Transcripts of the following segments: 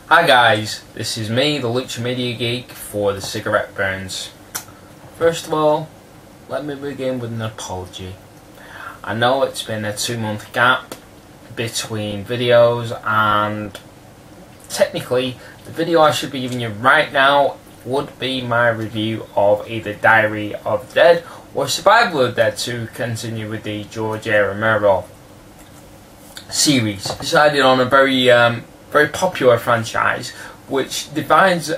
Hi guys, this is me, the Lucha Media Geek for the Cigarette Burns. First of all, let me begin with an apology. I know it's been a 2-month gap between videos, and technically the video I should be giving you right now would be my review of either Diary of the Dead or Survival of the Dead, to continue with the George A. Romero series. Decided on a very popular franchise which divides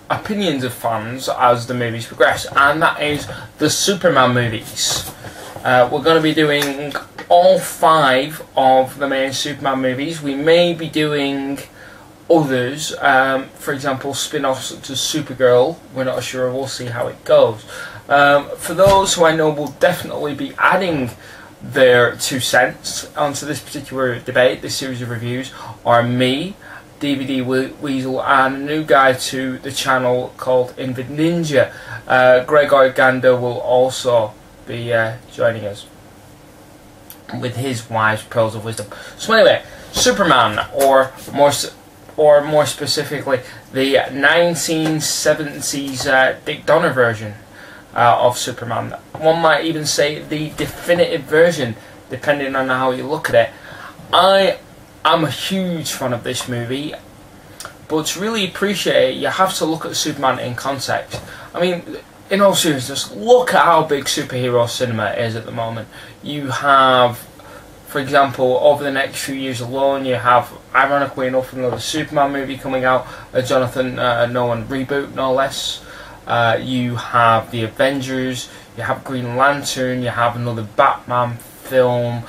opinions of fans as the movies progress, and that is the Superman movies. We're going to be doing all 5 of the main Superman movies. We may be doing others, for example spin-offs to Supergirl. We're not sure, we'll see how it goes. For those who I know will definitely be adding their 2 cents onto this particular debate, this series of reviews, are me, DVD Weasel, and a new guy to the channel called Invid Ninja. Gregor Gander will also be joining us with his wise pearls of wisdom. So anyway, Superman, or more specifically the 1970s Dick Donner version of Superman. One might even say the definitive version, depending on how you look at it. I am a huge fan of this movie, but to really appreciate it, you have to look at Superman in context. I mean, in all seriousness, look at how big superhero cinema is at the moment. You have, for example, over the next few years alone, you have, ironically enough, another Superman movie coming out, a Jonathan Nolan reboot, no less. You have the Avengers, you have Green Lantern, you have another Batman film.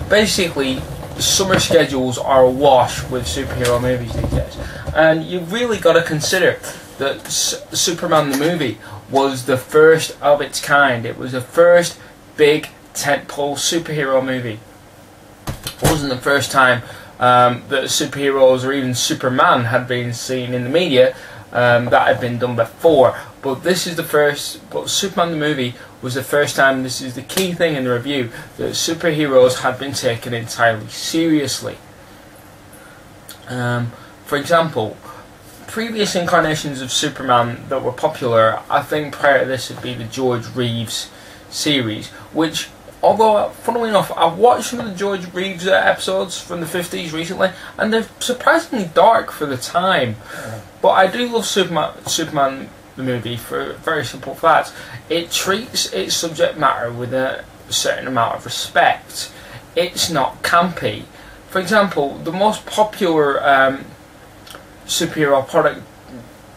Basically, summer schedules are awash with superhero movies these days, and you've really got to consider that Superman the movie was the first of its kind. It was the first big tentpole superhero movie. It wasn't the first time that superheroes or even Superman had been seen in the media. That had been done before, but this is the first. But Superman the movie was the first time, this is the key thing in the review, that superheroes had been taken entirely seriously. For example, previous incarnations of Superman that were popular, I think prior to this, would be the George Reeves series, which, although, funnily enough, I've watched some of the George Reeves episodes from the 50s recently, and they're surprisingly dark for the time. But I do love Superman the movie for a very simple fact. It treats its subject matter with a certain amount of respect. It's not campy. For example, the most popular superhero product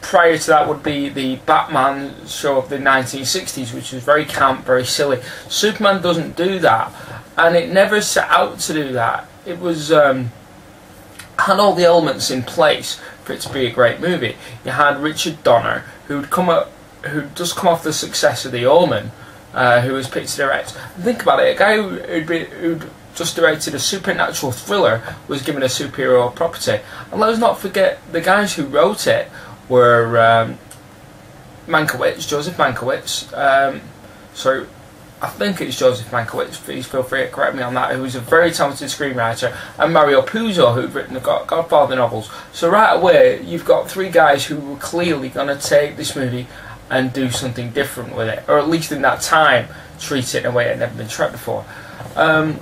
prior to that would be the Batman show of the 1960s, which was very camp, very silly. Superman doesn't do that, and it never set out to do that. It was had all the elements in place for it to be a great movie. You had Richard Donner, who'd just come off the success of The Omen, who was picked to direct. Think about it, a guy who'd just directed a supernatural thriller was given a superhero property. And let us not forget, the guys who wrote it were Joseph Mankiewicz, sorry, I think it's Joseph Mankiewicz, please feel free to correct me on that, who's a very talented screenwriter, and Mario Puzo, who've written the Godfather novels. So right away, you've got 3 guys who were clearly going to take this movie and do something different with it, or at least in that time, treat it in a way it had never been tried before. I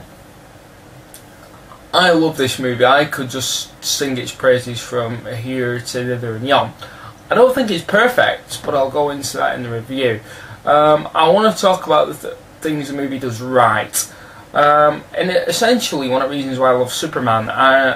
love this movie. I could just sing its praises from here to thither and yon. I don't think it's perfect, but I'll go into that in the review. I want to talk about the things the movie does right. And essentially, one of the reasons why I love Superman,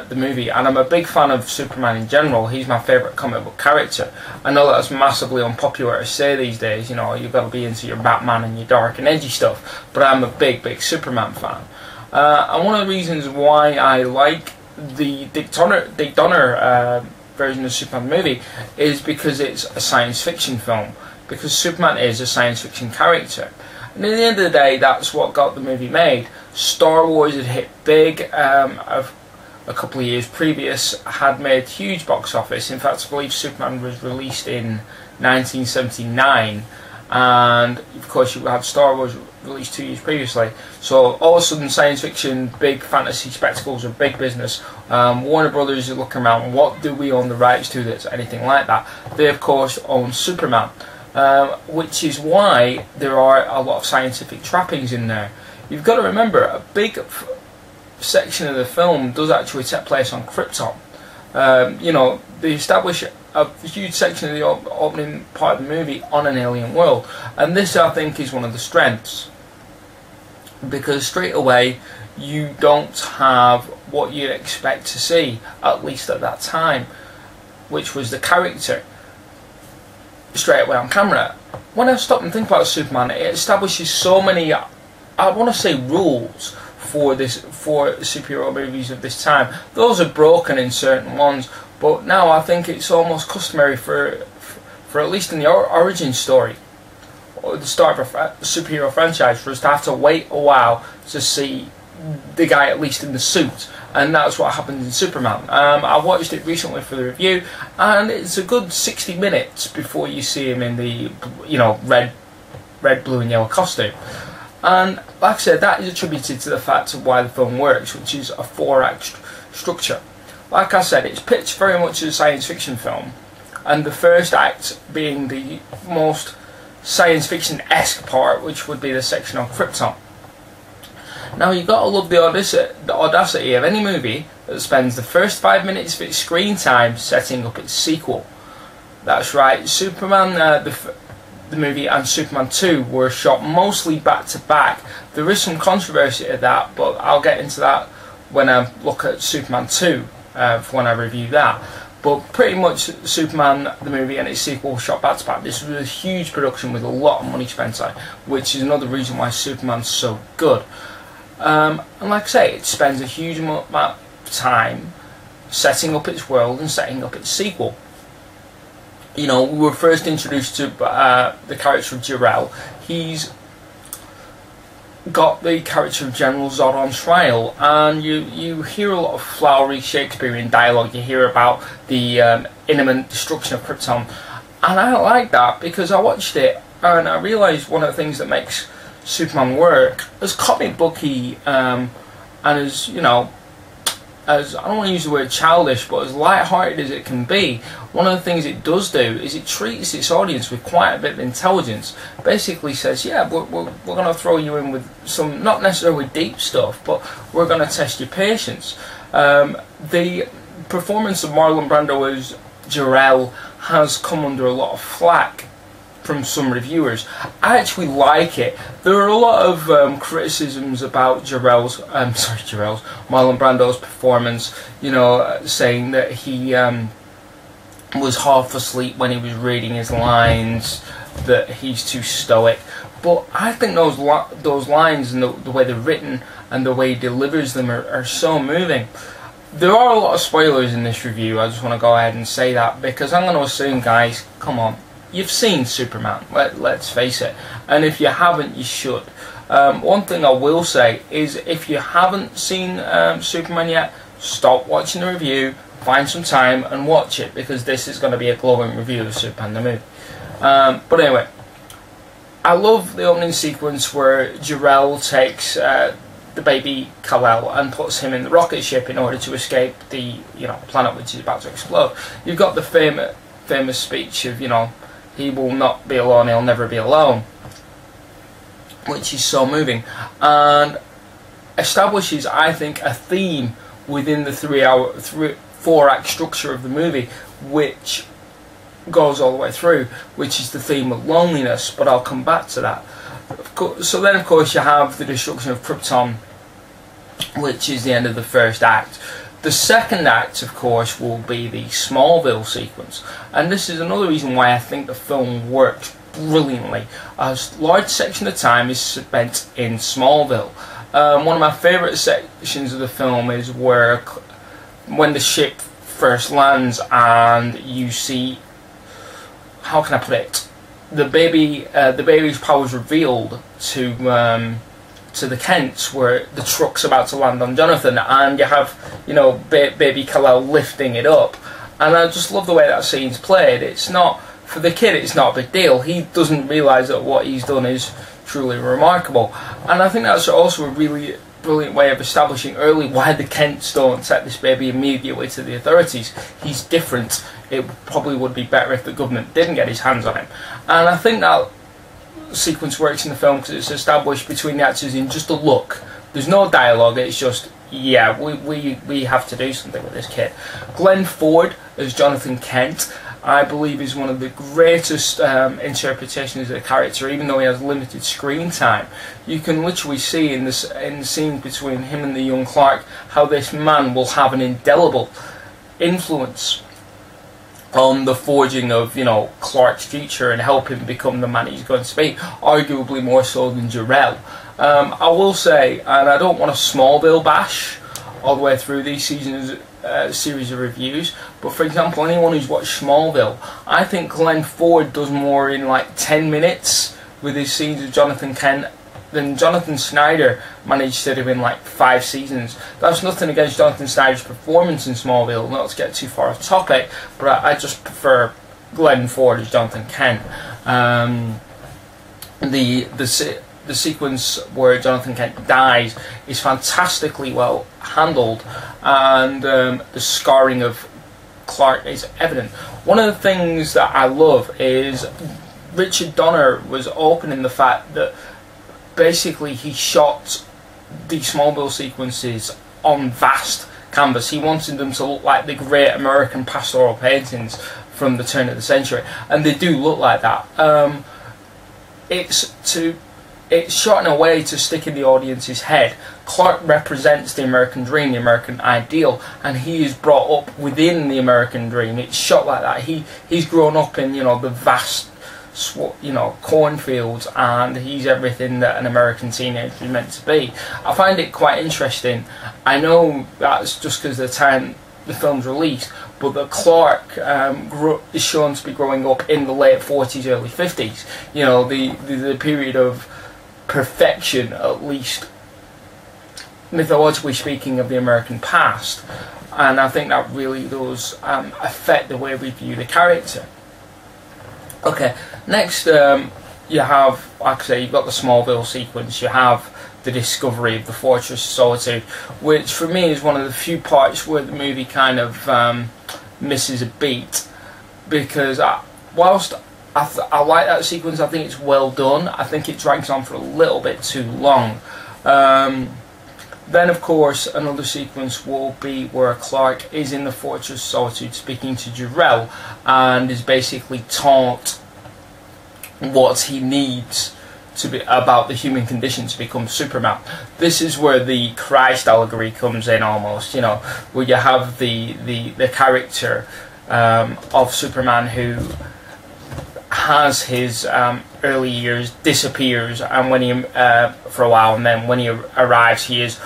the movie, and I'm a big fan of Superman in general, he's my favourite comic book character. I know that's massively unpopular to say these days, you know, you've got to be into your Batman and your dark and edgy stuff, but I'm a big Superman fan. And one of the reasons why I like the Dick Donner version of Superman movie is because it's a science fiction film, because Superman is a science fiction character. And at the end of the day, that's what got the movie made. Star Wars had hit big, a couple of years previous, had made huge box office. In fact, I believe Superman was released in 1979, and of course you had Star Wars released 2 years previously. So all of a sudden, science fiction, big fantasy spectacles are big business. Warner Brothers are looking around, what do we own the rights to that's anything like that? They of course own Superman, which is why there are a lot of scientific trappings in there. You've got to remember, a big section of the film does actually take place on Krypton. You know, they establish a huge section of the opening part of the movie on an alien world, and this I think is one of the strengths, because straight away you don't have what you'd expect to see, at least at that time, which was the character straight away on camera. When I stop and think about Superman, it establishes so many, I want to say, rules for superhero movies of this time. Those are broken in certain ones, but now I think it's almost customary for at least in the origin story or the start of a superhero franchise, for us to have to wait a while to see the guy at least in the suit, and that's what happens in Superman. I watched it recently for the review, and it's a good 60 minutes before you see him in the, you know, red, blue and yellow costume. And like I said, that is attributed to the fact of why the film works, which is a 4-act structure. Like I said, it's pitched very much as a science fiction film, and the first act being the most science fiction-esque part, which would be the section on Krypton. Now you've got to love the audacity of any movie that spends the first 5 minutes of its screen time setting up its sequel. That's right, Superman, the movie, and Superman 2 were shot mostly back to back. There is some controversy to that, but I'll get into that when I look at Superman 2, when I review that. But pretty much Superman, the movie, and its sequel were shot back to back. This was a huge production with a lot of money spent on it, which is another reason why Superman's so good. And like I say, it spends a huge amount of time setting up its world and setting up its sequel. You know, we were first introduced to the character of Jor-El. He's got the character of General Zod on trial, and you hear a lot of flowery Shakespearean dialogue. You hear about the imminent destruction of Krypton, and I like that because I watched it and I realised one of the things that makes Superman work as comic booky and as, you know, as, I don't want to use the word childish, but as light-hearted as it can be, one of the things it does do is it treats its audience with quite a bit of intelligence. Basically says, yeah, we're going to throw you in with some, not necessarily deep stuff, but we're going to test your patience. The performance of Marlon Brando as Jor-El has come under a lot of flack from some reviewers. I actually like it. There are a lot of criticisms about Marlon Brando's performance, you know, saying that he was half asleep when he was reading his lines, that he's too stoic. But I think those lines and the way they're written and the way he delivers them are so moving. There are a lot of spoilers in this review. I just want to go ahead and say that, because I'm going to assume, guys, come on, you've seen Superman, let's face it, and if you haven't, you should. One thing I will say is, if you haven't seen Superman yet, stop watching the review, find some time and watch it, because this is going to be a glowing review of Superman the movie. But anyway, I love the opening sequence where Jor-El takes the baby Kal-El and puts him in the rocket ship in order to escape the, you know, planet which is about to explode. You've got the famous speech of, you know, he will not be alone, he'll never be alone, which is so moving, and establishes, I think, a theme within the 4-act structure of the movie, which goes all the way through, which is the theme of loneliness, but I'll come back to that. So then, of course, you have the destruction of Krypton, which is the end of the first act. The second act, of course, will be the Smallville sequence, and this is another reason why I think the film works brilliantly. A large section of time is spent in Smallville. One of my favourite sections of the film is when the ship first lands and you see, how can I put it, the baby's powers revealed to the Kents, where the truck's about to land on Jonathan, and you have, you know, baby Kal-El lifting it up, and I just love the way that scene's played. It's not for the kid it's not a big deal. He doesn't realise that what he's done is truly remarkable. And I think that's also a really brilliant way of establishing early why the Kents don't set this baby immediately to the authorities. He's different. It probably would be better if the government didn't get his hands on him. And I think that sequence works in the film because it's established between the actors in just a look. There's no dialogue, it's just, yeah, we have to do something with this kid. Glenn Ford as Jonathan Kent, I believe, is one of the greatest interpretations of the character, even though he has limited screen time. You can literally see in the scene between him and the young Clark how this man will have an indelible influence on the forging of, you know, Clark's future and help him become the man he's going to be, arguably more so than Jarrell. I will say, and I don't want a Smallville bash all the way through these seasons, series of reviews, but for example, anyone who's watched Smallville, I think Glenn Ford does more in like 10 minutes with his scenes of Jonathan Kent than Jonathan Snyder managed to do in like 5 seasons. That's nothing against Jonathan Snyder's performance in Smallville, not to get too far off topic, but I just prefer Glenn Ford as Jonathan Kent. The sequence where Jonathan Kent dies is fantastically well handled, and the scarring of Clark is evident. One of the things that I love is Richard Donner was open in the fact that basically he shot the Smallville sequences on vast canvas. He wanted them to look like the great American pastoral paintings from the turn of the century, and they do look like that. It's shot in a way to stick in the audience's head. Clark represents the American dream, the American ideal, and he is brought up within the American dream. It's shot like that. He's grown up in, you know, the vast, you know, cornfields, and he's everything that an American teenager is meant to be. I find it quite interesting. I know that's just because of the time the film's released, but that Clark is shown to be growing up in the late 40s, early 50s. You know, the period of perfection, at least mythologically speaking, of the American past, and I think that really does affect the way we view the character. Okay, next you have, like I say, you've got the Smallville sequence, you have the discovery of the Fortress of Solitude, which for me is one of the few parts where the movie kind of misses a beat, because whilst I like that sequence, I think it's well done, I think it drags on for a little bit too long. Then of course another sequence will be where Clark is in the Fortress of Solitude speaking to Jarrell and is basically taught what he needs to be about the human condition to become Superman. This is where the Christ allegory comes in almost, you know, where you have the character of Superman who has his early years, disappears, and when he for a while, and then when he arrives, he is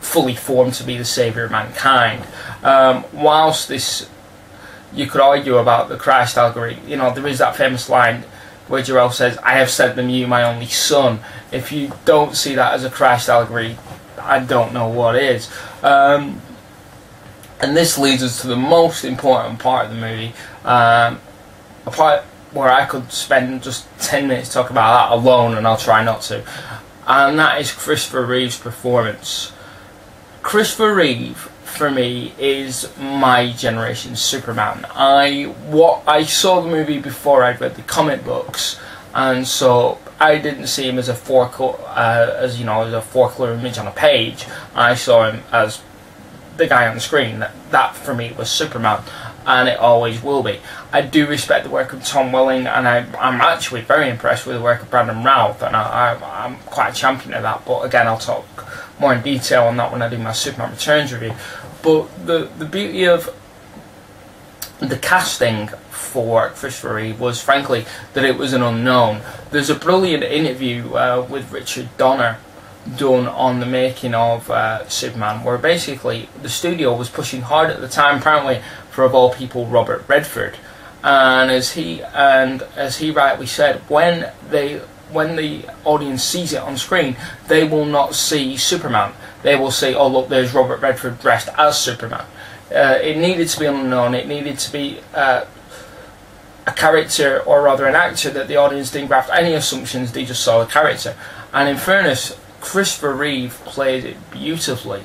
fully formed to be the saviour of mankind. Whilst this, you could argue about the Christ allegory, you know, there is that famous line where Jarrell says, "I have sent them you, my only son." If you don't see that as a Christ allegory, I don't know what is. And this leads us to the most important part of the movie, a part where I could spend just 10 minutes talking about that alone, and I'll try not to. And that is Christopher Reeve's performance. Christopher Reeve, for me, is my generation's Superman. I saw the movie before I'd read the comic books, and so I didn't see him as a as a four-color image on a page. I saw him as the guy on the screen. That for me was Superman, and it always will be. I do respect the work of Tom Welling, and I'm actually very impressed with the work of Brandon Routh, and I'm quite a champion of that, but again I'll talk more in detail on that when I do my Superman Returns review. But the beauty of the casting for Christopher Reeve was frankly that it was an unknown. There's a brilliant interview with Richard Donner done on the making of Superman, where basically the studio was pushing hard at the time, apparently, for, of all people, Robert Redford. And as he rightly said, when the audience sees it on screen, they will not see Superman. They will say, "Oh look, there's Robert Redford dressed as Superman." It needed to be unknown. It needed to be a a character, or rather an actor, that the audience didn't graft any assumptions, they just saw the character. And in fairness, Christopher Reeve played it beautifully.